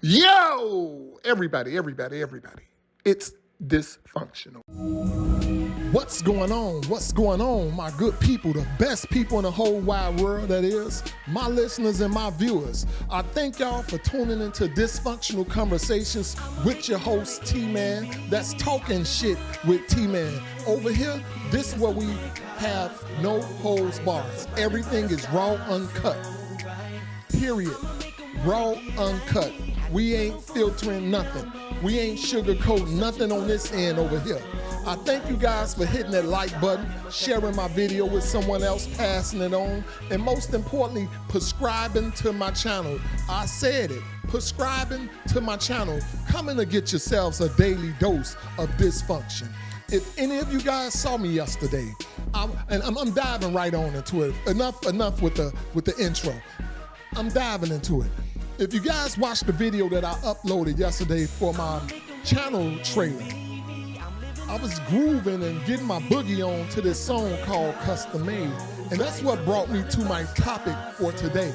Yo, everybody. It's dysfunctional. What's going on? What's going on, my good people, the best people in the whole wide world, that is, my listeners and my viewers. I thank y'all for tuning into Dysfunctional Conversations with your host, T-Man. That's talking shit with T-Man. Over here, this is where we have no holds bars. Everything is raw, uncut. Period. Raw, uncut. We ain't filtering nothing. We ain't sugarcoating nothing on this end over here. I thank you guys for hitting that like button, sharing my video with someone else, passing it on, and most importantly, subscribing to my channel. I said it, subscribing to my channel. Come in to get yourselves a daily dose of dysfunction. If any of you guys saw me yesterday, I'm diving right on into it. Enough with the intro. I'm diving into it. If you guys watched the video that I uploaded yesterday for my channel trailer, I was grooving and getting my boogie on to this song called Custom Made. And that's what brought me to my topic for today.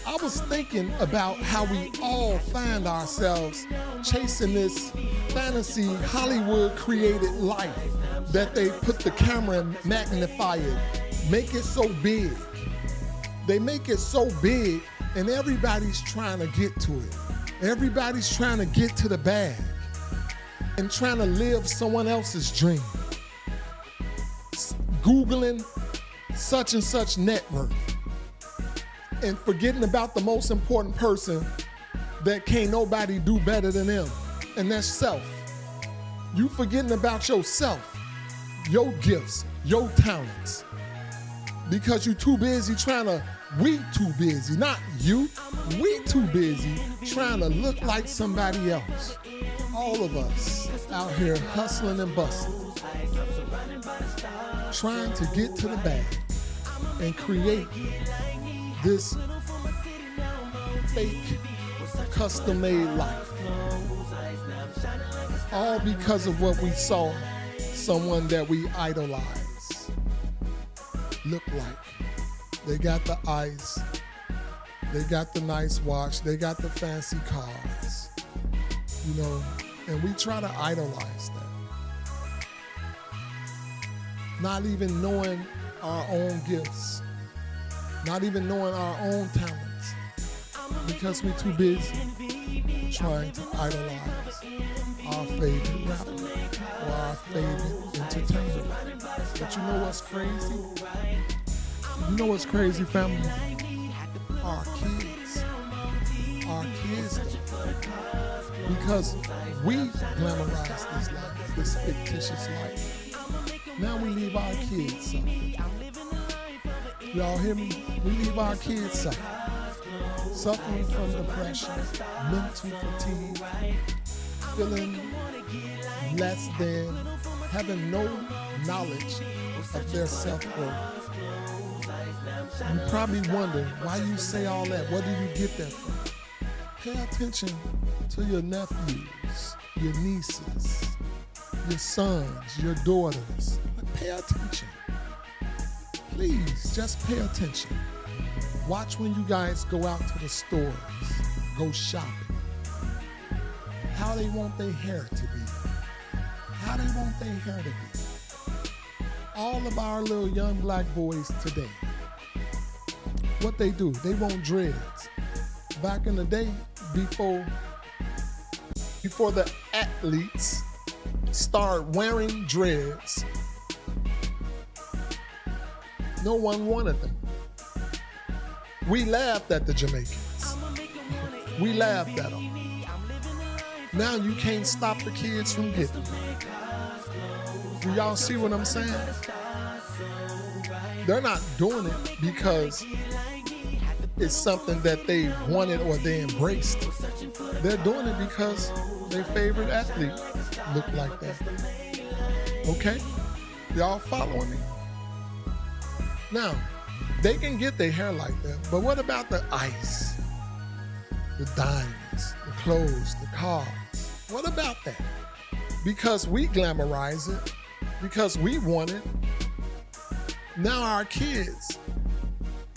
I was thinking about how we all find ourselves chasing this fantasy Hollywood created life that they put the camera and magnify it, make it so big. They make it so big and everybody's trying to get to it. Everybody's trying to get to the bag and trying to live someone else's dream. Googling such and such network and forgetting about the most important person that can't nobody do better than them, and that's self. You forgetting about yourself, your gifts, your talents, because you too busy we too busy, not you, we too busy trying to look like somebody else. All of us out here hustling and bustling, trying to get to the bag and create this fake, custom-made life. All because of what we saw someone that we idolize look like. They got the ice, they got the nice watch, they got the fancy cars, you know, and we try to idolize that. Not even knowing our own gifts, not even knowing our own talents, because we're too busy trying to idolize our favorite rapper or our favorite entertainer. But you know what's crazy? You know what's crazy, family? Our kids. Our kids. Because we glamorize this life, this fictitious life. Now we leave our kids suffering. Y'all hear me? We leave our kids suffering from depression, mental fatigue, feeling less than, having no knowledge of their self-worth. You probably wonder why you say all that. Where do you get that from? Pay attention to your nephews, your nieces, your sons, your daughters. Pay attention. Please, just pay attention. Watch when you guys go out to the stores, go shopping. How they want their hair to be. How they want their hair to be. All of our little young black boys today, what they do, they want dreads. Back in the day, before the athletes start wearing dreads, no one wanted them. We laughed at the Jamaicans. We laughed at them. Now you can't stop the kids from getting them. Do y'all see what I'm saying? They're not doing it because it's something that they wanted or they embraced. They're doing it because their favorite athlete looked like that. Okay? Y'all following me? Now, they can get their hair like that, but what about the ice, the diamonds, the clothes, the cars? What about that? Because we glamorize it, because we want it, now our kids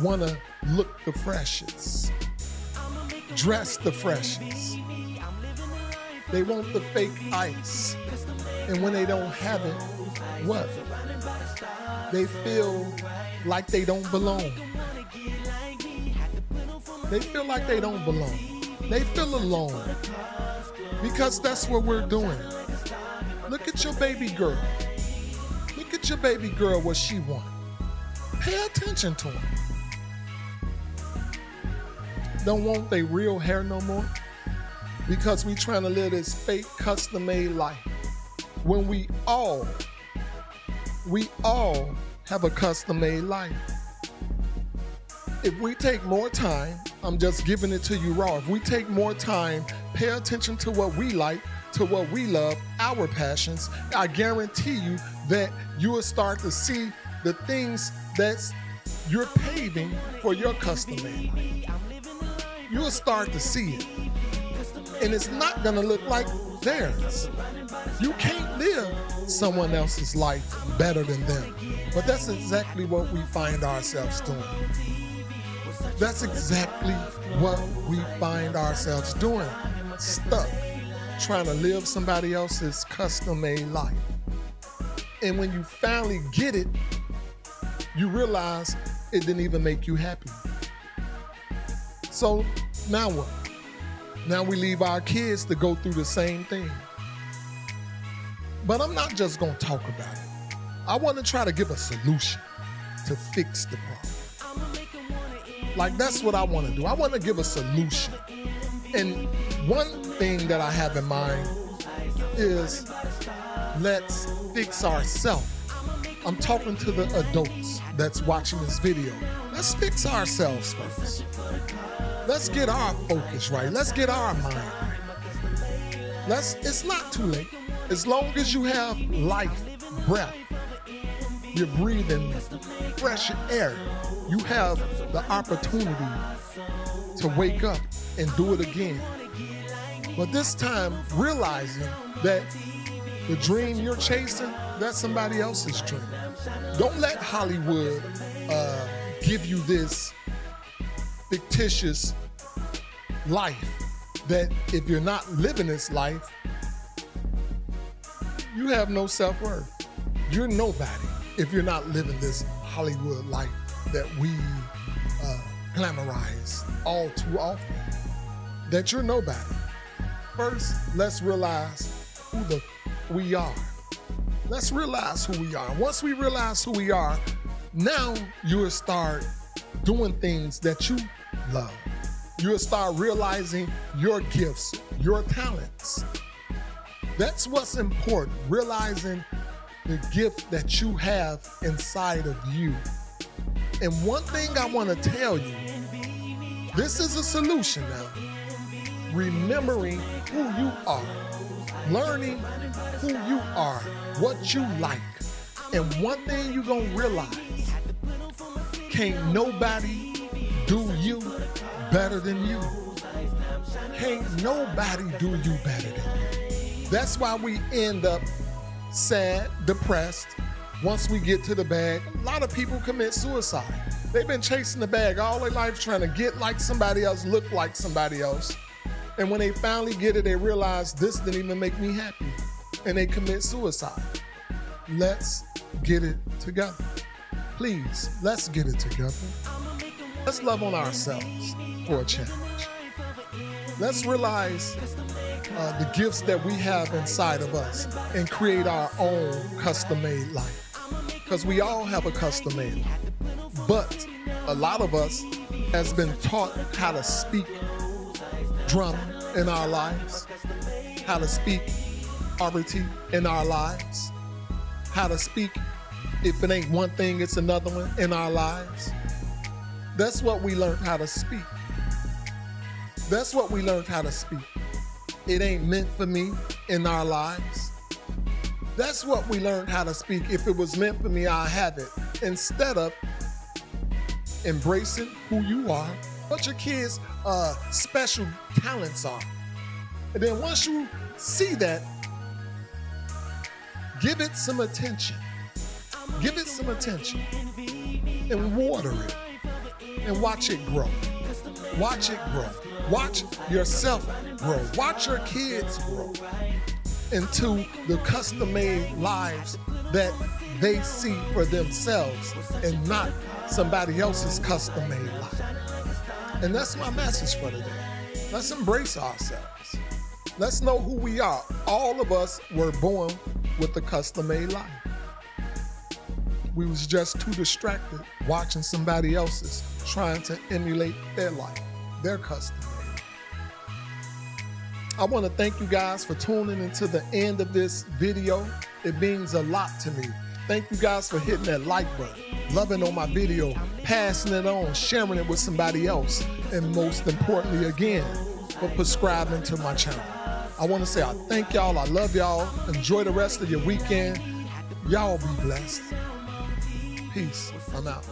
want to look the freshest. dress the freshest. They want the fake ice. And when they don't have it, what? They feel like they don't belong. They feel like they don't belong. They feel alone. Because that's what we're doing. Look at your baby girl. Look at your baby girl, what she wants. Pay attention to her. Don't want their real hair no more because we trying to live this fake custom-made life. When we all have a custom-made life. If we take more time, I'm just giving it to you raw. If we take more time, pay attention to what we like, to what we love, our passions, I guarantee you that you will start to see the things that you're paving for your custom made life. You will start to see it. And it's not gonna look like theirs. You can't live someone else's life better than them. But that's exactly what we find ourselves doing. That's exactly what we find ourselves doing. Stuck trying to live somebody else's custom-made life. And when you finally get it, you realize it didn't even make you happy. So now what? Now we leave our kids to go through the same thing. But I'm not just gonna talk about it. I wanna try to give a solution to fix the problem. Like that's what I wanna do. I wanna give a solution. And one thing that I have in mind is let's fix ourselves. I'm talking to the adults that's watching this video. Let's fix ourselves first. Let's get our focus right. Let's get our mind right. It's not too late. As long as you have life, breath, you're breathing fresh air, you have the opportunity to wake up and do it again. But this time, realizing that the dream you're chasing, that's somebody else's dream. Don't let Hollywood give you this fictitious life that if you're not living this life, you have no self-worth. You're nobody if you're not living this Hollywood life that we glamorize all too often. That you're nobody. First, let's realize who we are. Let's realize who we are. Once we realize who we are, now you'll start doing things that you love. You'll start realizing your gifts, your talents. That's what's important, realizing the gift that you have inside of you. And one thing I want to tell you, this is a solution now. Remembering who you are, learning who you are, what you like. And one thing you're going to realize, can't nobody do you better than you. Can't nobody do you better than you. That's why we end up sad, depressed. Once we get to the bag, a lot of people commit suicide. They've been chasing the bag all their life trying to get like somebody else, look like somebody else. And when they finally get it, they realize this didn't even make me happy. And they commit suicide. Let's get it together. Please, let's get it together. Let's love on ourselves for a change. Let's realize the gifts that we have inside of us and create our own custom-made life. Because we all have a custom-made life. But a lot of us has been taught how to speak drama in our lives, how to speak poverty in our lives, how to speak, if it ain't one thing, it's another one in our lives. That's what we learned how to speak. That's what we learned how to speak. It ain't meant for me in our lives. That's what we learned how to speak. If it was meant for me, I'll have it. Instead of embracing who you are, what your kids' special talents are. And then once you see that, give it some attention. Give it some attention and water it and watch it grow. Watch it grow. Watch yourself grow. Watch your kids grow into the custom-made lives that they see for themselves and not somebody else's custom-made life. And that's my message for today. Let's embrace ourselves. Let's know who we are. All of us were born with a custom-made life. We was just too distracted watching somebody else's, trying to emulate their life, their custom-made. I want to thank you guys for tuning into the end of this video. It means a lot to me. Thank you guys for hitting that like button, loving on my video, passing it on, sharing it with somebody else, and most importantly, again, for subscribing to my channel. I want to say I thank y'all. I love y'all. Enjoy the rest of your weekend. Y'all be blessed. Peace. I'm out.